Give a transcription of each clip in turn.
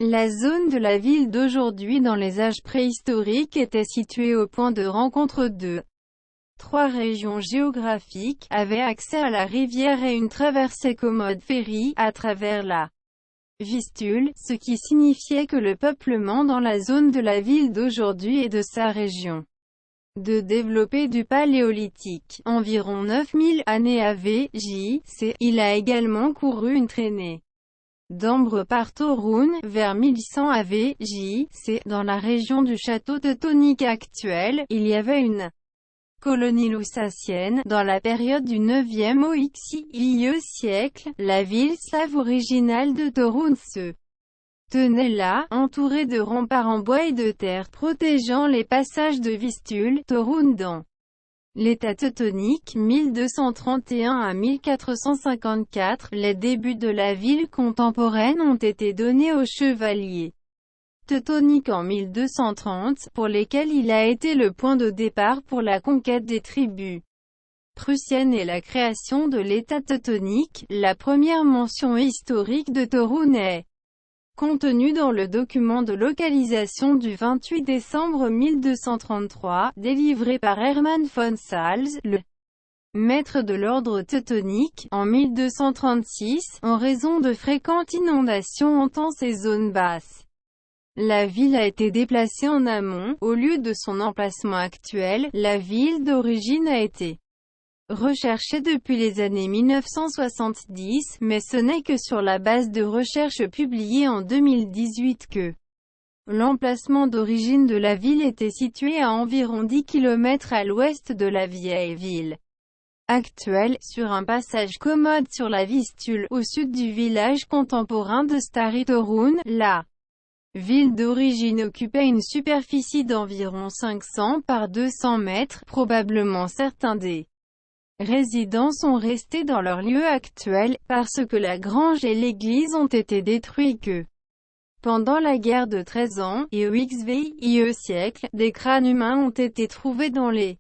La zone de la ville d'aujourd'hui dans les âges préhistoriques était située au point de rencontre de trois régions géographiques, avait accès à la rivière et une traversée commode ferry, à travers la Vistule, ce qui signifiait que le peuplement dans la zone de la ville d'aujourd'hui et de sa région de développer du paléolithique, environ 9000 années AV-J.C. Il a également couru une traînée d'ambre par Toruń, vers 1100 AV-J.C. Dans la région du château teutonique actuel, il y avait une colonie lusatienne. Dans la période du 9e au XIe siècle, la ville slave originale de Toruń se tenait là, entourée de remparts en bois et de terre protégeant les passages de Vistule. Toruń dans l'État teutonique, 1231 à 1454, les débuts de la ville contemporaine ont été donnés aux chevaliers teutoniques en 1230, pour lesquels il a été le point de départ pour la conquête des tribus prussiennes et la création de l'État teutonique. La première mention historique de Toruń est contenue dans le document de localisation du 28 décembre 1233, délivré par Hermann von Salz, le maître de l'ordre teutonique, en 1236, en raison de fréquentes inondations hantant ces zones basses. La ville a été déplacée en amont, au lieu de son emplacement actuel. La ville d'origine a été recherchée depuis les années 1970, mais ce n'est que sur la base de recherches publiées en 2018 que l'emplacement d'origine de la ville était situé à environ 10 km à l'ouest de la vieille ville actuelle, sur un passage commode sur la Vistule, au sud du village contemporain de Stary Toruń. La ville d'origine occupait une superficie d'environ 500 par 200 mètres, probablement certains des résidents sont restés dans leur lieu actuel, parce que la grange et l'église ont été détruits que pendant la guerre de 13 ans, et au XVIe siècle, des crânes humains ont été trouvés dans les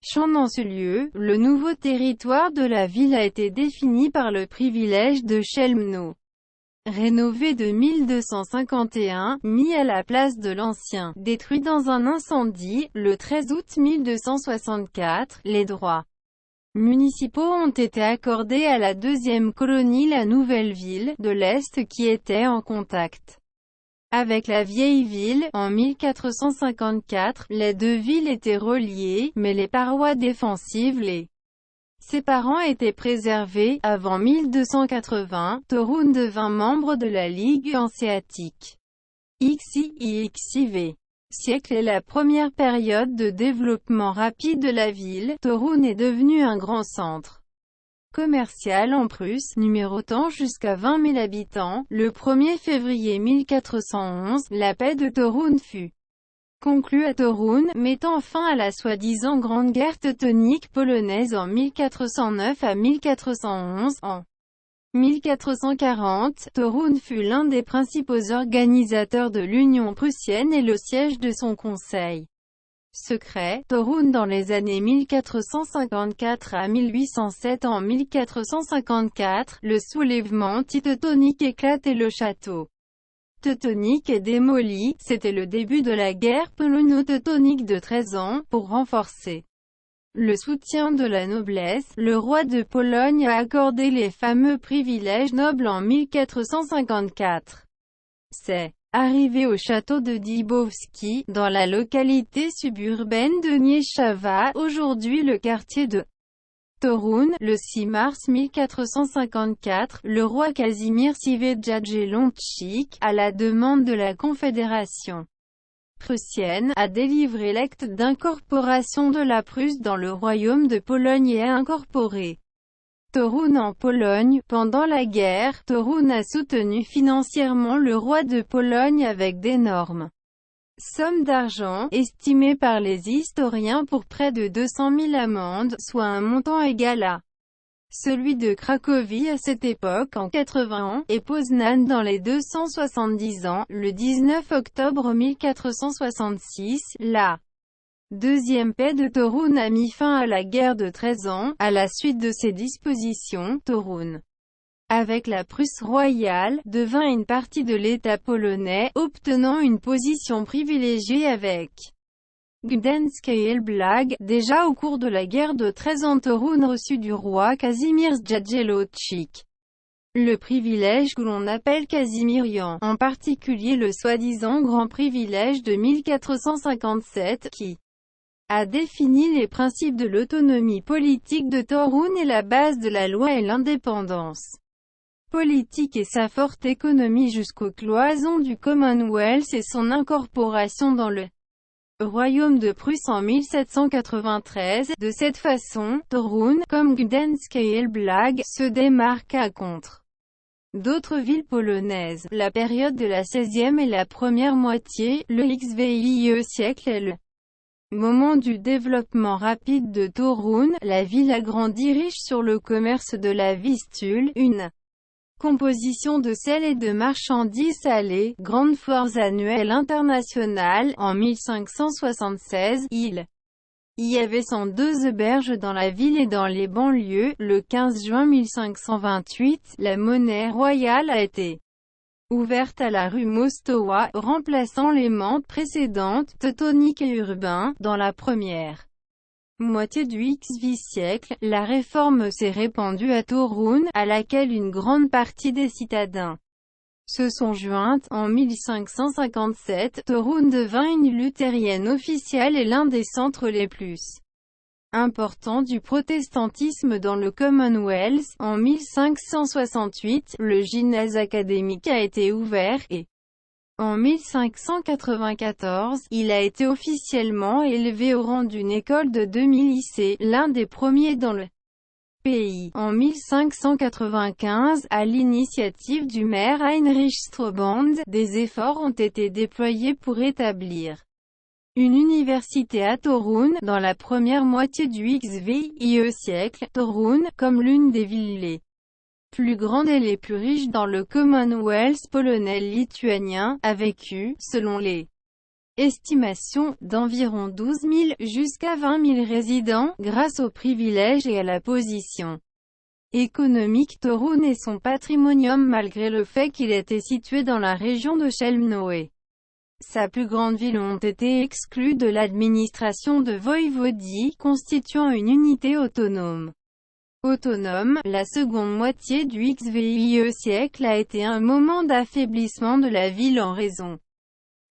champs dans ce lieu. Le nouveau territoire de la ville a été défini par le privilège de Chełmno, rénové de 1251, mis à la place de l'ancien, détruit dans un incendie, le 13 août 1264, les droits municipaux ont été accordés à la deuxième colonie, la nouvelle ville de l'Est, qui était en contact avec la vieille ville. En 1454, les deux villes étaient reliées, mais les parois défensives les séparant étaient préservées. Avant 1280, Toruń devint membre de la Ligue hanséatique. XIV siècle est la première période de développement rapide de la ville. Toruń est devenu un grand centre commercial en Prusse, numérotant jusqu'à 20 000 habitants. Le 1er février 1411, la paix de Toruń fut conclue à Toruń, mettant fin à la soi-disant Grande Guerre teutonique polonaise en 1409 à 1411. En 1440, Toruń fut l'un des principaux organisateurs de l'Union prussienne et le siège de son conseil secret. Toruń dans les années 1454 à 1807. En 1454, le soulèvement anti-teutonique éclate et le château teutonique est démoli. C'était le début de la guerre polono-teutonique de 13 ans. Pour renforcer le soutien de la noblesse, le roi de Pologne a accordé les fameux privilèges nobles en 1454. C'est arrivé au château de Dąbrowski, dans la localité suburbaine de Nieszawa, aujourd'hui le quartier de Toruń. Le 6 mars 1454, le roi Casimir Ciwejt-Jagiellończyk, à la demande de la Confédération prussienne, a délivré l'acte d'incorporation de la Prusse dans le royaume de Pologne et a incorporé Toruń en Pologne. Pendant la guerre, Toruń a soutenu financièrement le roi de Pologne avec d'énormes sommes d'argent, estimées par les historiens pour près de 200 000 amendes, soit un montant égal à celui de Cracovie à cette époque en 80 ans, et Poznań dans les 270 ans. Le 19 octobre 1466, la deuxième paix de Toruń a mis fin à la guerre de 13 ans. À la suite de ces dispositions, Toruń avec la Prusse royale, devint une partie de l'État polonais, obtenant une position privilégiée avec Gdańsk et Elblag. Déjà au cours de la guerre de 13 ans, Toruń reçut du roi Kazimierz Jagiellonczyk le privilège que l'on appelle Kazimirian, en particulier le soi-disant grand privilège de 1457, qui a défini les principes de l'autonomie politique de Toruń et la base de la loi et l'indépendance politique et sa forte économie jusqu'aux cloisons du Commonwealth et son incorporation dans le Royaume de Prusse en 1793. De cette façon, Toruń, comme Gdańsk et Elblag, se démarqua contre d'autres villes polonaises. La période de la 16e et la première moitié, le XVIe siècle est le moment du développement rapide de Toruń. La ville agrandie, riche sur le commerce de la Vistule, une composition de sel et de marchandises salées, grandes foires annuelles internationales. En 1576, il y avait 102 auberges dans la ville et dans les banlieues. Le 15 juin 1528, la monnaie royale a été ouverte à la rue Mostoła, remplaçant les montres précédentes, teutoniques et urbains. Dans la première moitié du XVIe siècle, la réforme s'est répandue à Toruń, à laquelle une grande partie des citadins se sont jointes. En 1557, Toruń devint une luthérienne officielle et l'un des centres les plus importants du protestantisme dans le Commonwealth. En 1568, le gymnase académique a été ouvert et en 1594, il a été officiellement élevé au rang d'une école de demi-lycée, l'un des premiers dans le pays. En 1595, à l'initiative du maire Heinrich Strauband, des efforts ont été déployés pour établir une université à Toruń. Dans la première moitié du XVIe siècle, Toruń, comme l'une des villes les plus grandes et les plus riches dans le Commonwealth polonais-lituanien, a vécu, selon les estimations, d'environ 12 000 jusqu'à 20 000 résidents, grâce aux privilèges et à la position économique Toruń et son patrimonium malgré le fait qu'il était situé dans la région de Chełmno et sa plus grande ville ont été exclus de l'administration de voïvodie, constituant une unité autonome. La seconde moitié du XVIe siècle a été un moment d'affaiblissement de la ville en raison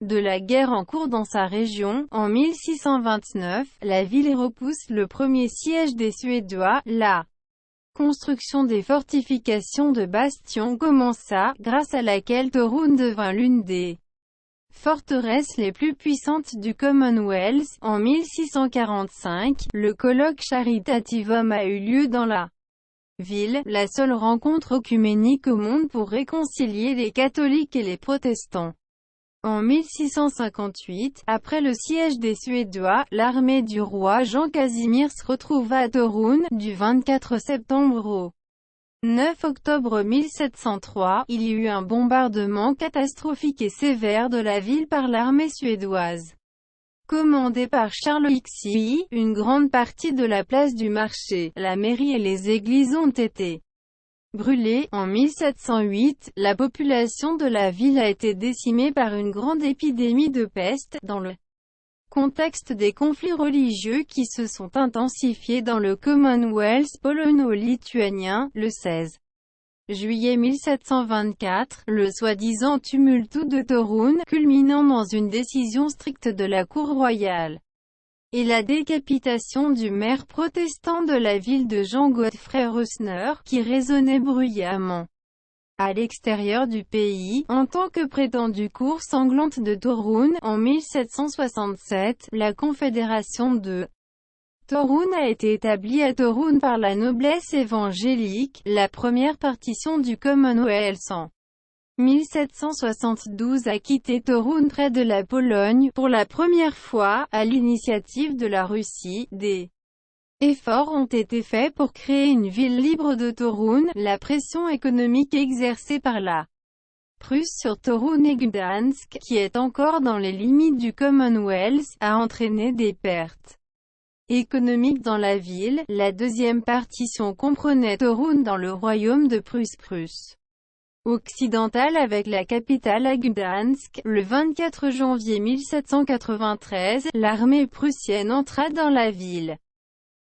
de la guerre en cours dans sa région. En 1629, la ville repousse le premier siège des Suédois. La construction des fortifications de bastions commença, grâce à laquelle Toruń devint l'une des forteresses les plus puissantes du Commonwealth. En 1645, le colloque Charitativum a eu lieu dans la ville, la seule rencontre œcuménique au monde pour réconcilier les catholiques et les protestants. En 1658, après le siège des Suédois, l'armée du roi Jean Casimir se retrouva à Toruń, du 24 septembre au 9 octobre 1703, il y eut un bombardement catastrophique et sévère de la ville par l'armée suédoise. Commandée par Charles Xi, une grande partie de la place du marché, la mairie et les églises ont été brûlées. En 1708, la population de la ville a été décimée par une grande épidémie de peste, dans le contexte des conflits religieux qui se sont intensifiés dans le Commonwealth polono-lituanien. Le 16 juillet 1724, le soi-disant tumulte de Toruń, culminant dans une décision stricte de la cour royale, et la décapitation du maire protestant de la ville de Jean Godfrey Rösner, qui résonnait bruyamment à l'extérieur du pays, en tant que prétendue cour sanglante de Toruń. En 1767, la Confédération de Toruń a été établie à Toruń par la noblesse évangélique, la première partition du Commonwealth en 1772 a quitté Toruń près de la Pologne, pour la première fois, à l'initiative de la Russie. Des efforts ont été faits pour créer une ville libre de Toruń. La pression économique exercée par la Prusse sur Toruń et Gdańsk, qui est encore dans les limites du Commonwealth, a entraîné des pertes Économique dans la ville, la deuxième partition comprenait Toruń dans le royaume de Prusse occidentale avec la capitale à Gdansk. Le 24 janvier 1793, l'armée prussienne entra dans la ville.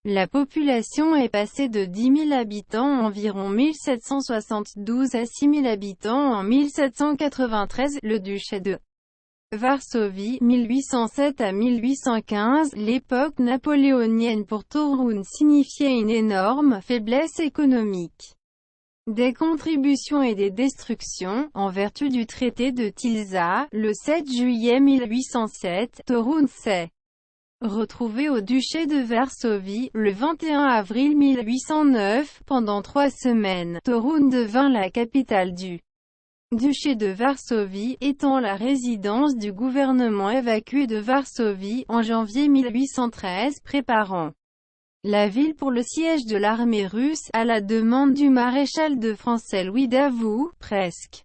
La population est passée de 10 000 habitants en environ 1772 à 6 000 habitants en 1793. Le duché de Varsovie, 1807 à 1815, l'époque napoléonienne pour Toruń signifiait une énorme faiblesse économique. Des contributions et des destructions, en vertu du traité de Tilsa, le 7 juillet 1807, Toruń s'est retrouvé au duché de Varsovie. Le 21 avril 1809, pendant 3 semaines, Toruń devint la capitale du duché de Varsovie, étant la résidence du gouvernement évacué de Varsovie, en janvier 1813, préparant la ville pour le siège de l'armée russe, à la demande du maréchal de français Louis Davout. Presque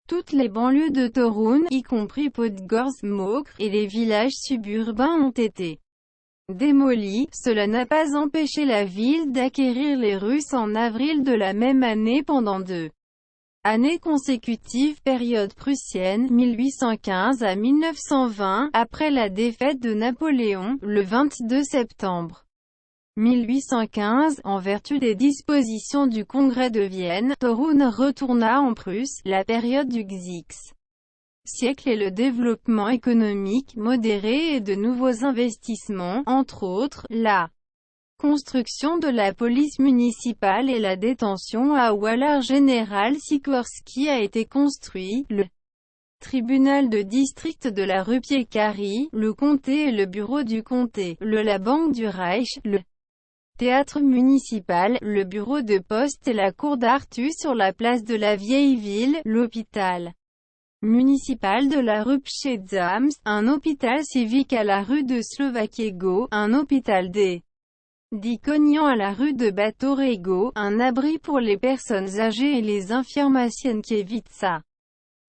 toutes les banlieues de Toruń, y compris Podgorze, Mokre, et les villages suburbains ont été démolis. Cela n'a pas empêché la ville d'acquérir les Russes en avril de la même année pendant 2 années consécutives, période prussienne, 1815 à 1920, après la défaite de Napoléon, le 22 septembre 1815, en vertu des dispositions du Congrès de Vienne, Toruń retourna en Prusse. La période du X siècle et le développement économique modéré et de nouveaux investissements, entre autres, la construction de la police municipale et la détention à Walar Général Sikorski a été construit, le tribunal de district de la rue Piekary, le comté et le bureau du comté, la banque du Reich, le théâtre municipal, le bureau de poste et la cour d'Artus sur la place de la vieille ville, l'hôpital municipal de la rue Przedzamsk, un hôpital civique à la rue de Slovakiego, un hôpital d'Iconian à la rue de Batorego, un abri pour les personnes âgées et les infirmes à Sienkiewicza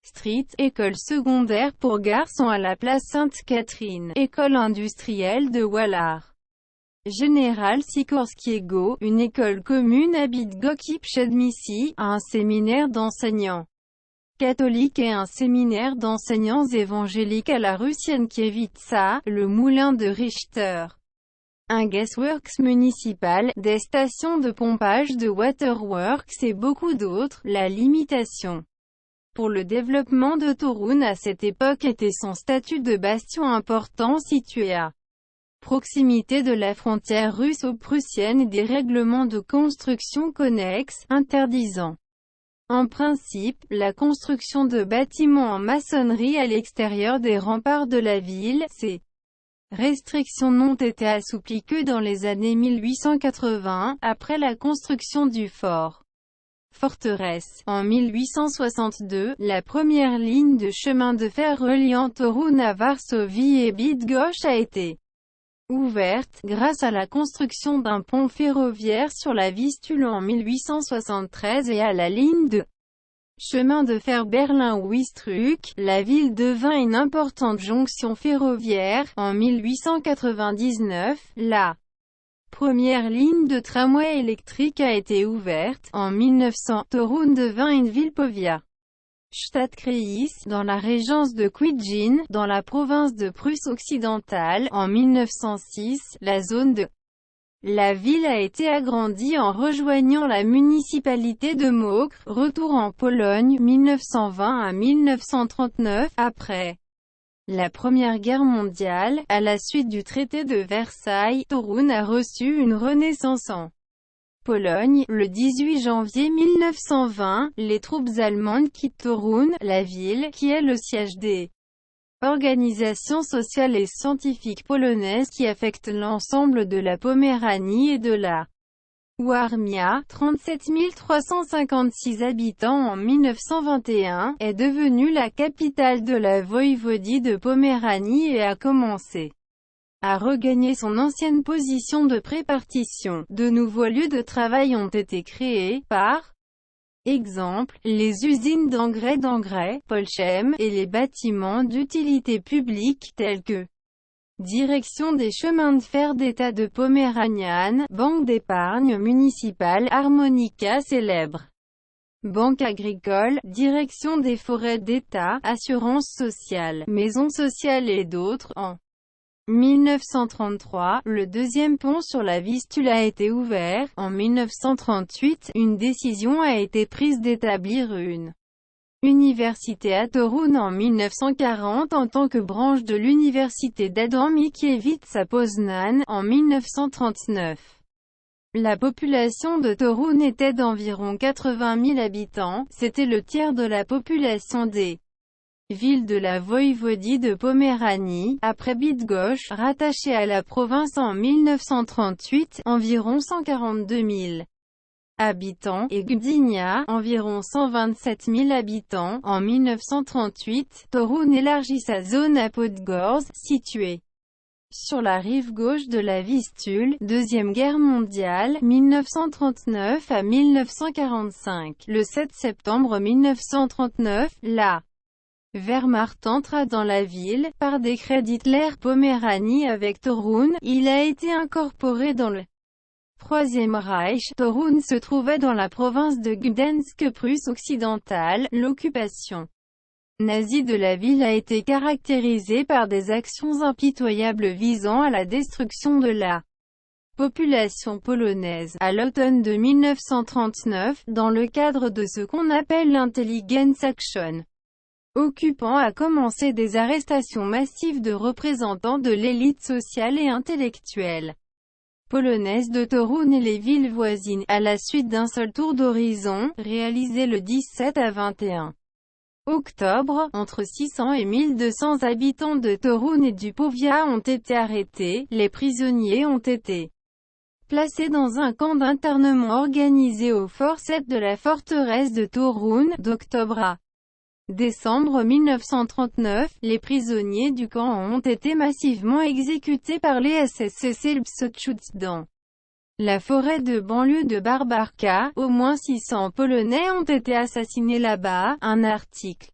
Street, école secondaire pour garçons à la place Sainte-Catherine, école industrielle de Walar Général Sikorskiego, une école commune à Bydgoszcz Przedmieści, un séminaire d'enseignants catholiques et un séminaire d'enseignants évangéliques à la rue Sienkiewicza, le moulin de Richter, un gasworks municipal, des stations de pompage de waterworks et beaucoup d'autres. La limitation pour le développement de Toruń à cette époque était son statut de bastion important situé à proximité de la frontière russo-prussienne et des règlements de construction connexes, interdisant en principe, la construction de bâtiments en maçonnerie à l'extérieur des remparts de la ville. Ces restrictions n'ont été assouplies que dans les années 1880, après la construction du forteresse. En 1862, la première ligne de chemin de fer reliant Toruń à Varsovie et Bydgoszcz a été ouverte, grâce à la construction d'un pont ferroviaire sur la Vistule en 1873 et à la ligne de chemin de fer Berlin-Ouistrugg. La ville devint une importante jonction ferroviaire. En 1899, la première ligne de tramway électrique a été ouverte. En 1900, Toruń devint une ville powiat Stadtkreis, dans la régence de Kwidzyn, dans la province de Prusse occidentale. En 1906, la zone de la ville a été agrandie en rejoignant la municipalité de Mokre. Retour en Pologne, 1920 à 1939, après la Première Guerre mondiale, à la suite du traité de Versailles, Toruń a reçu une renaissance en Pologne. Le 18 janvier 1920, les troupes allemandes quittent Toruń, la ville, qui est le siège des organisations sociales et scientifiques polonaises qui affectent l'ensemble de la Poméranie et de la Warmia. 37 356 habitants en 1921, est devenue la capitale de la voïvodie de Poméranie et a commencé à regagner son ancienne position de prépartition. De nouveaux lieux de travail ont été créés, par exemple, les usines d'engrais Polchem, et les bâtiments d'utilité publique tels que Direction des chemins de fer d'État de Poméranian, Banque d'épargne municipale Harmonica célèbre. Banque agricole, Direction des forêts d'État, Assurance sociale, Maison sociale et d'autres. En 1933, le deuxième pont sur la Vistule a été ouvert. En 1938, une décision a été prise d'établir une université à Toruń en 1940 en tant que branche de l'université d'Adam Mickiewicz à Poznań, en 1939. La population de Toruń était d'environ 80 000 habitants, c'était le tiers de la population des villes de la voïvodie de Poméranie, après Bydgoszcz, rattachée à la province en 1938, environ 142 000 habitants, et Gdynia, environ 127 000 habitants. En 1938, Toruń élargit sa zone à Podgórze, située sur la rive gauche de la Vistule. Deuxième Guerre mondiale, 1939 à 1945. Le 7 septembre 1939, la Wehrmacht entra dans la ville. Par décret d'Hitler Poméranie avec Toruń, il a été incorporé dans le Troisième Reich. Toruń se trouvait dans la province de Gdańsk, Prusse occidentale. L'occupation nazie de la ville a été caractérisée par des actions impitoyables visant à la destruction de la population polonaise. À l'automne de 1939, dans le cadre de ce qu'on appelle l'Intelligence Action, occupant a commencé des arrestations massives de représentants de l'élite sociale et intellectuelle polonaise de Toruń et les villes voisines, à la suite d'un seul tour d'horizon, réalisé le 17 à 21 octobre. Entre 600 et 1200 habitants de Toruń et du Powiat ont été arrêtés. Les prisonniers ont été placés dans un camp d'internement organisé au fort 7 de la forteresse de Toruń. D'octobre à décembre 1939, les prisonniers du camp ont été massivement exécutés par les SSC Lbsotchutz dans la forêt de banlieue de Barbarka. Au moins 600 Polonais ont été assassinés là-bas. Un article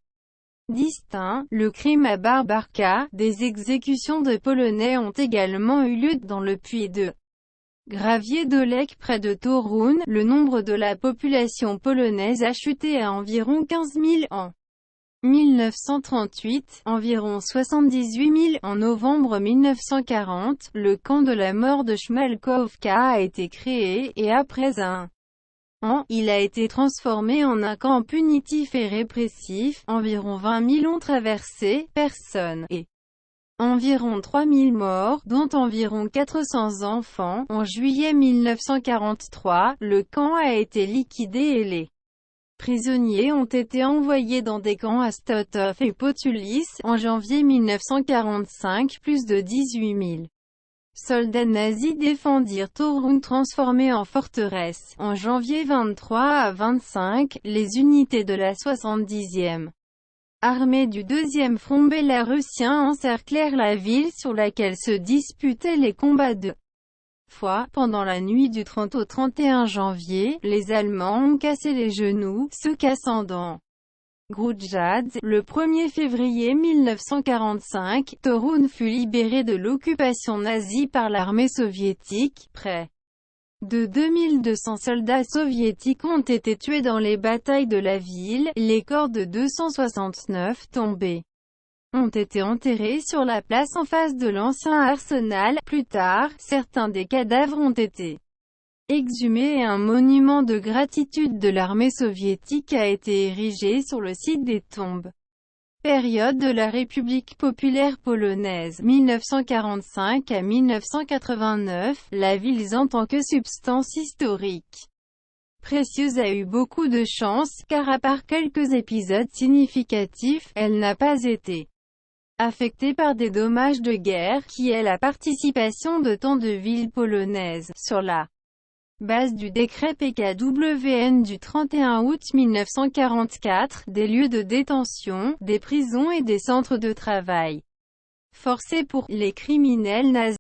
distinct, le crime à Barbarka. Des exécutions de Polonais ont également eu lieu dans le puits de gravier d'Olek près de Toruń. Le nombre de la population polonaise a chuté à environ 15 000 en 1938, environ 78 000 en novembre 1940, le camp de la mort de Szmalkówka a été créé, et après un an, il a été transformé en un camp punitif et répressif. Environ 20 000 ont traversé, personnes, et environ 3 000 morts, dont environ 400 enfants. En juillet 1943, le camp a été liquidé et les prisonniers ont été envoyés dans des camps à Stotów et Potulis. En janvier 1945, plus de 18 000 soldats nazis défendirent Toruń transformé en forteresse. En janvier 23 à 25, les unités de la 70e armée du 2e front bélarussien encerclèrent la ville sur laquelle se disputaient les combats de fois. Pendant la nuit du 30 au 31 janvier, les Allemands ont cassé les genoux, se cassant dans Grudziądz. Le 1er février 1945, Toruń fut libéré de l'occupation nazie par l'armée soviétique. Près de 2200 soldats soviétiques ont été tués dans les batailles de la ville. Les corps de 269 tombés ont été enterrés sur la place en face de l'ancien arsenal. Plus tard, certains des cadavres ont été exhumés et un monument de gratitude de l'armée soviétique a été érigé sur le site des tombes. Période de la République populaire polonaise, 1945 à 1989, la ville en tant que substance historique précieuse a eu beaucoup de chance, car à part quelques épisodes significatifs, elle n'a pas été affectée par des dommages de guerre, qui est la participation de tant de villes polonaises, sur la base du décret PKWN du 31 août 1944, des lieux de détention, des prisons et des centres de travail forcés pour les criminels nazis.